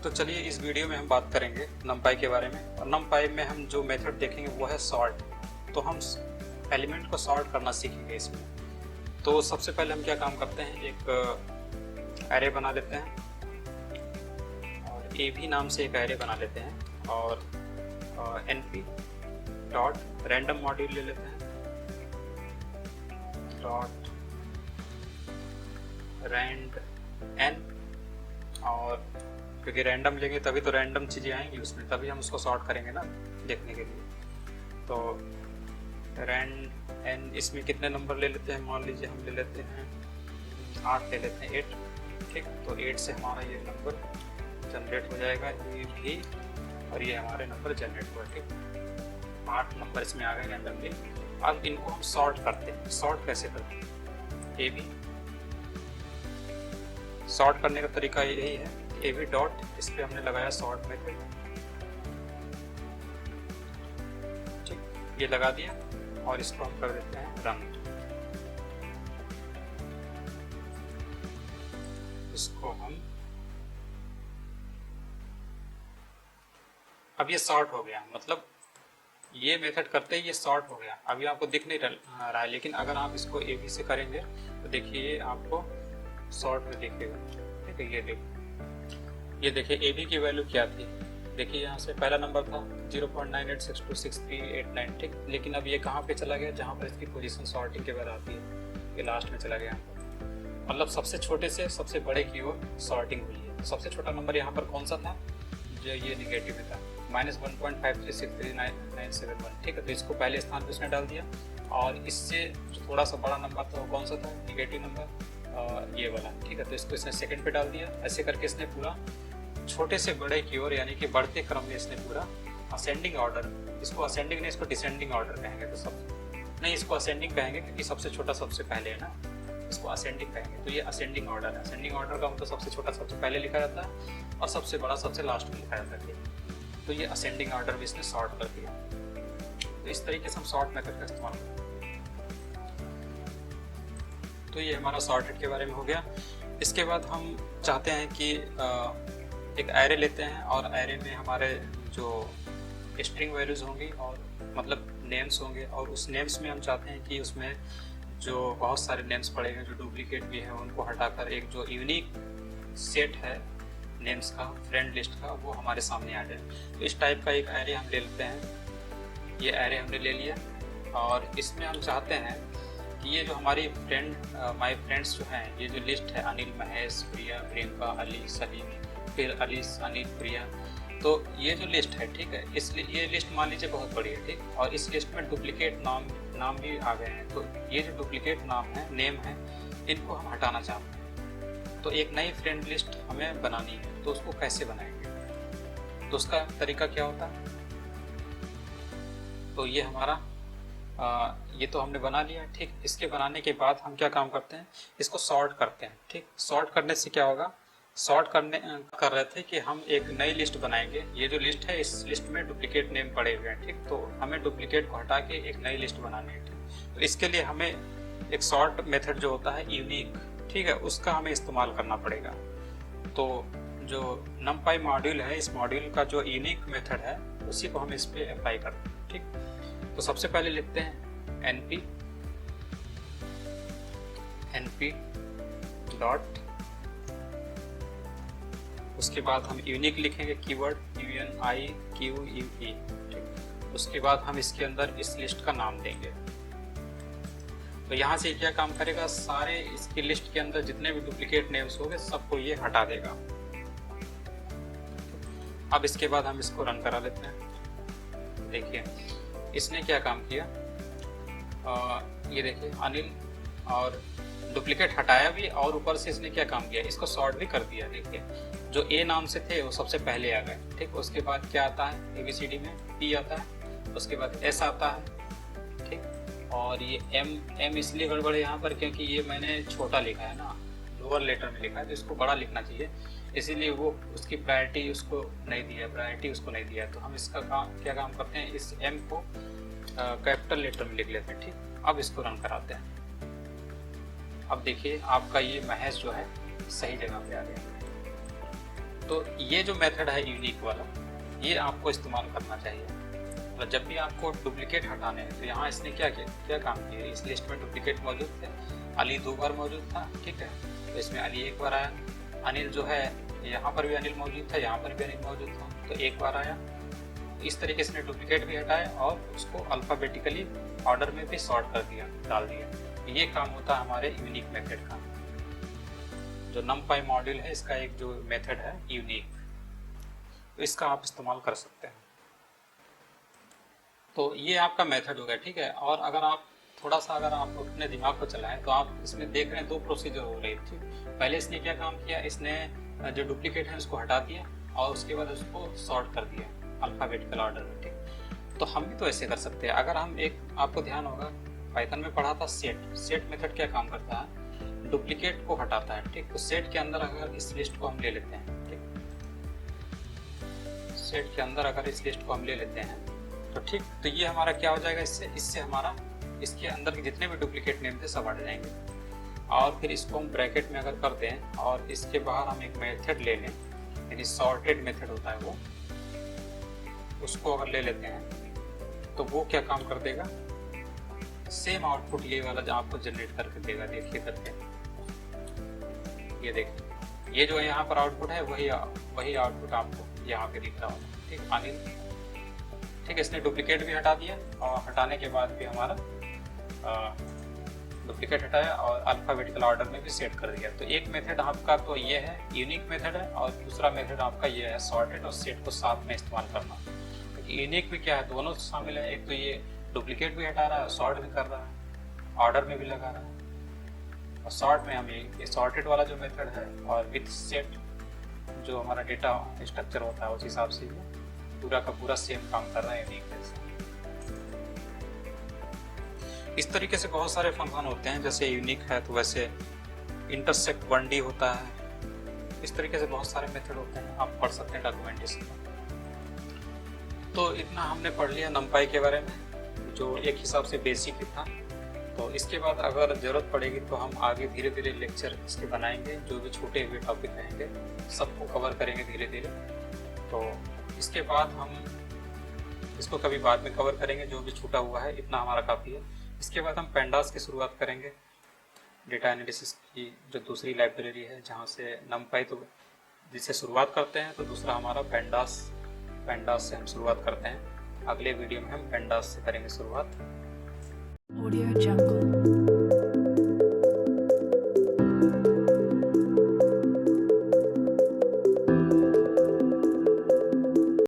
तो चलिए इस वीडियो में हम बात करेंगे numpy के बारे में। और numpy में हम जो मेथड देखेंगे वो है सॉर्ट। तो हम एलिमेंट को सॉर्ट करना सीखेंगे इसमें। तो सबसे पहले हम क्या काम करते हैं, एक एरे बना लेते हैं और ab नाम से एक एरे बना लेते हैं और np डॉट रैंडम मॉड्यूल ले लेते हैं डॉट रैंड n। और क्योंकि रैंडम लेंगे तभी तो रैंडम चीज़ें आएंगी उसमें, तभी हम उसको सॉर्ट करेंगे ना देखने के लिए। तो रैंड n इसमें कितने नंबर ले लेते हैं, मान लीजिए हम ले लेते हैं 8 ले लेते हैं 8। ठीक, तो 8 से हमारा ये नंबर जनरेट हो जाएगा ये भी, और ये हमारे नंबर जनरेट हुआ। ठीक, 8 नंबर इसमें आ गए रैंडमली। अब इनको हम सॉर्ट करते हैं। सॉर्ट कैसे करते हैं, ए बी सॉर्ट करने का तरीका यही है, ए बी डॉट इस पर हमने लगाया सॉर्ट मेथड। ठीक, ये लगा दिया और इसको हम कर देते हैं रन। इसको हम अब ये सॉर्ट हो गया, मतलब ये मेथड करते ही ये सॉर्ट हो गया। अभी आपको दिख नहीं रहा है, लेकिन अगर आप इसको ए बी से करेंगे तो देखिए आपको सॉर्ट में दिखेगा। ठीक है, ये देखिए ए बी की वैल्यू क्या थी। देखिए यहाँ से पहला नंबर था 0.98626389। ठीक, लेकिन अब ये कहाँ पे चला गया, जहाँ पर इसकी पोजीशन सॉर्टिंग के बाद आती है, ये लास्ट में चला गया। मतलब सबसे छोटे से सबसे बड़े की ओर सॉर्टिंग हुई है। सबसे छोटा नंबर यहाँ पर कौन सा था, जो ये निगेटिव में था, -1.53639971। ठीक है, तो इसको पहले स्थान पे उसने डाल दिया। और इससे जो थोड़ा सा बड़ा नंबर था वो कौन सा था, निगेटिव नंबर, ये वाला। ठीक है, तो इसको इसने सेकंड पे डाल दिया। ऐसे करके इसने पूरा छोटे से बड़े की ओर, यानी कि बढ़ते क्रम में इसने पूरा असेंडिंग ऑर्डर, इसको असेंडिंग नहीं इसको डिसेंडिंग ऑर्डर कहेंगे। तो सब नहीं, इसको असेंडिंग कहेंगे क्योंकि सबसे छोटा सबसे पहले है ना, इसको असेंडिंग कहेंगे। तो ये असेंडिंग ऑर्डर है। असेंडिंग ऑर्डर का मतलब सबसे छोटा सबसे पहले लिखा जाता है और सबसे बड़ा सबसे लास्ट में लिखा जाता है। तो ये असेंडिंग ऑर्डर भी इसने सॉर्ट कर दिया। तो इस तरीके से हम सॉर्ट मेथड का इस्तेमाल करते हैं। तो ये हमारा सॉर्टेड के बारे में हो गया। इसके बाद हम चाहते हैं कि एक एरे लेते हैं और एरे में हमारे जो स्ट्रिंग वैल्यूज होंगी और मतलब नेम्स होंगे, और उस नेम्स में हम चाहते हैं कि उसमें जो बहुत सारे नेम्स पड़ेंगे जो डुप्लीकेट भी हैं उनको हटाकर एक जो यूनिक सेट है नेम्स का, फ्रेंड लिस्ट का, वो हमारे सामने आ जाए। तो इस टाइप का एक एरे हम ले लेते हैं। ये एरे हमने ले लिया और इसमें हम चाहते हैं कि ये जो हमारी माय फ्रेंड्स जो हैं, ये जो लिस्ट है अनिल, महेश, प्रिया, प्रियंका, अली, सलीम, फिर अली, अनिल, प्रिया, तो ये जो लिस्ट है, ठीक है, इसलिए ये लिस्ट मान लीजिए बहुत बड़ी है। ठीक, और इस लिस्ट में डुप्लीकेट नाम भी आ गए हैं। तो ये जो डुप्लीकेट नाम है, नेम है, इनको हम हटाना चाहते हैं। तो एक नई फ्रेंड लिस्ट हमें बनानी है। तो उसको कैसे बनाएंगे, तो उसका तरीका क्या होता है, तो ये हमारा ये तो हमने बना लिया। ठीक, इसके बनाने के बाद हम क्या काम करते हैं, इसको सॉर्ट करते हैं। ठीक, सॉर्ट करने से क्या होगा, सॉर्ट कर रहे थे कि हम एक नई लिस्ट बनाएंगे। ये जो लिस्ट है, इस लिस्ट में डुप्लीकेट नेम पड़े हुए हैं। ठीक, तो हमें डुप्लीकेट को हटा के एक नई लिस्ट बनानी है। तो इसके लिए हमें एक सॉर्ट मेथड जो होता है यूनिक, ठीक है, उसका हमें इस्तेमाल करना पड़ेगा। तो जो numpy मॉड्यूल है, इस मॉड्यूल का जो यूनिक मेथड है उसी को हम इस पे अप्लाई करते हैं। ठीक, तो सबसे पहले लिखते हैं np डॉट, उसके बाद हम यूनिक लिखेंगे कीवर्ड UNIQUE। ठीक, उसके बाद हम इसके अंदर इस लिस्ट का नाम देंगे। तो यहाँ से क्या काम करेगा, सारे इसकी लिस्ट के अंदर जितने भी डुप्लीकेट नेम्स होंगे सबको ये हटा देगा। अब इसके बाद हम इसको रन करा लेते हैं। देखिए इसने क्या काम किया, ये देखिए अनिल, और डुप्लीकेट हटाया भी, और ऊपर से इसने क्या काम किया, इसको सॉर्ट भी कर दिया। देखिए जो ए नाम से थे वो सबसे पहले आ गए। ठीक, उसके बाद क्या आता है, ABCD में P आता है, उसके बाद S आता है। ठीक, और ये M इसलिए गड़बड़ है यहाँ पर क्योंकि ये मैंने छोटा लिखा है ना, लोअर लेटर में लिखा है, तो इसको बड़ा लिखना चाहिए, इसीलिए वो उसकी प्रायोरिटी उसको नहीं दिया। तो हम इसका क्या काम करते हैं, इस M को कैपिटल लेटर में लिख लेते हैं। ठीक, अब इसको रन कराते हैं। अब देखिए आपका ये महेश जो है सही जगह पे आ गया। तो ये जो मेथड है यूनिक वाला, ये आपको इस्तेमाल करना चाहिए। तो जब भी आपको डुप्लीकेट हटाने हैं, तो यहाँ इसने क्या काम किया, इस लिस्ट में डुप्लीकेट मौजूद थे। अली 2 बार मौजूद था, ठीक है, तो इसमें अली 1 बार आया। अनिल जो है, यहाँ पर भी अनिल मौजूद था, यहाँ पर भी अनिल मौजूद था, तो 1 बार आया। इस तरीके से डुप्लीकेट भी हटाया और उसको अल्फ़ाबेटिकली ऑर्डर में भी सॉर्ट कर दिया, डाल दिया। ये काम होता है हमारे यूनिक मेथड का। जो numpy मॉड्यूल है, इसका एक जो मेथड है यूनिक, तो इसका आप इस्तेमाल कर सकते हैं। तो ये आपका मेथड हो गया, ठीक है। और अगर आप थोड़ा सा अगर आप अपने दिमाग को चलाएं, तो आप इसमें देख रहे हैं 2 प्रोसीजर हो रही थी। पहले इसने क्या काम किया, इसने जो डुप्लीकेट है उसको हटा दिया और उसके बाद उसको सॉर्ट कर दिया अल्फ़ाबेटिकल ऑर्डर में, ठीक। तो हम भी तो ऐसे कर सकते हैं। अगर हम एक, आपको ध्यान होगा पाइथन में पढ़ा था सेट मेथड क्या काम करता है, डुप्लीकेट को हटाता है, ठीक। तो सेट के अंदर अगर इस लिस्ट को हम ले लेते हैं, ठीक, सेट के अंदर अगर इस लिस्ट को हम ले लेते हैं, तो ठीक, तो ये हमारा क्या हो जाएगा, इससे हमारा इसके अंदर के जितने भी डुप्लीकेट नेम थे सब हट जाएंगे। और फिर इसको हम ब्रैकेट में अगर कर दें और इसके बाहर हम एक मेथड ले लें, यानी सॉर्टेड मेथड होता है वो, उसको अगर ले लेते हैं तो वो क्या काम कर देगा, सेम आउटपुट ये वाला जो आपको जनरेट करके देगा। देखिए करके, ये देखिए, ये जो यहाँ पर आउटपुट है वही आउटपुट आपको यहाँ पे दिख रहा होगा, ठीक। अनिल, ठीक है, इसने डुप्लीकेट भी हटा दिया और हटाने के बाद भी हमारा डुप्लीकेट हटाया और अल्फ़ाबेटिकल ऑर्डर में भी सेट कर दिया। तो एक मेथड आपका तो ये है यूनिक मेथड है, और दूसरा मेथड आपका ये है सॉर्टेड और सेट को साथ में इस्तेमाल करना। तो यूनिक में क्या है, दोनों शामिल है, एक तो ये डुप्लीकेट भी हटा रहा है, सॉर्ट भी कर रहा है, ऑर्डर में भी लगा रहा है। और सॉर्ट में हम ये सॉर्टेड वाला जो मेथड है और विथ सेट जो हमारा डेटा स्ट्रक्चर होता है उस हिसाब से पूरा का पूरा सेम काम कर रहा है यूनिक से। इस तरीके से बहुत सारे फंक्शन होते हैं, जैसे यूनिक है तो वैसे इंटरसेक्ट 1D होता है। इस तरीके से बहुत सारे मेथड होते हैं, आप पढ़ सकते हैं डॉक्यूमेंटेशन में। तो इतना हमने पढ़ लिया numpy के बारे में, जो एक हिसाब से बेसिक ही था। तो इसके बाद अगर ज़रूरत पड़ेगी तो हम आगे धीरे धीरे लेक्चर इसके बनाएंगे, जो भी छूटे हुए टॉपिक रहेंगे सबको कवर करेंगे धीरे धीरे। तो इसके बाद हम इसको कभी बाद में कवर करेंगे, जो भी छूटा हुआ है, इतना हमारा काफ़ी है। इसके बाद हम पेंडास की शुरुआत करेंगे, डेटा एनालिसिस की जो दूसरी लाइब्रेरी है, जहाँ से numpy तो जिससे शुरुआत करते हैं, तो दूसरा हमारा पेंडास से हम शुरुआत करते हैं। अगले वीडियो में हम पेंडास से करेंगे शुरुआत। Audio Jungle।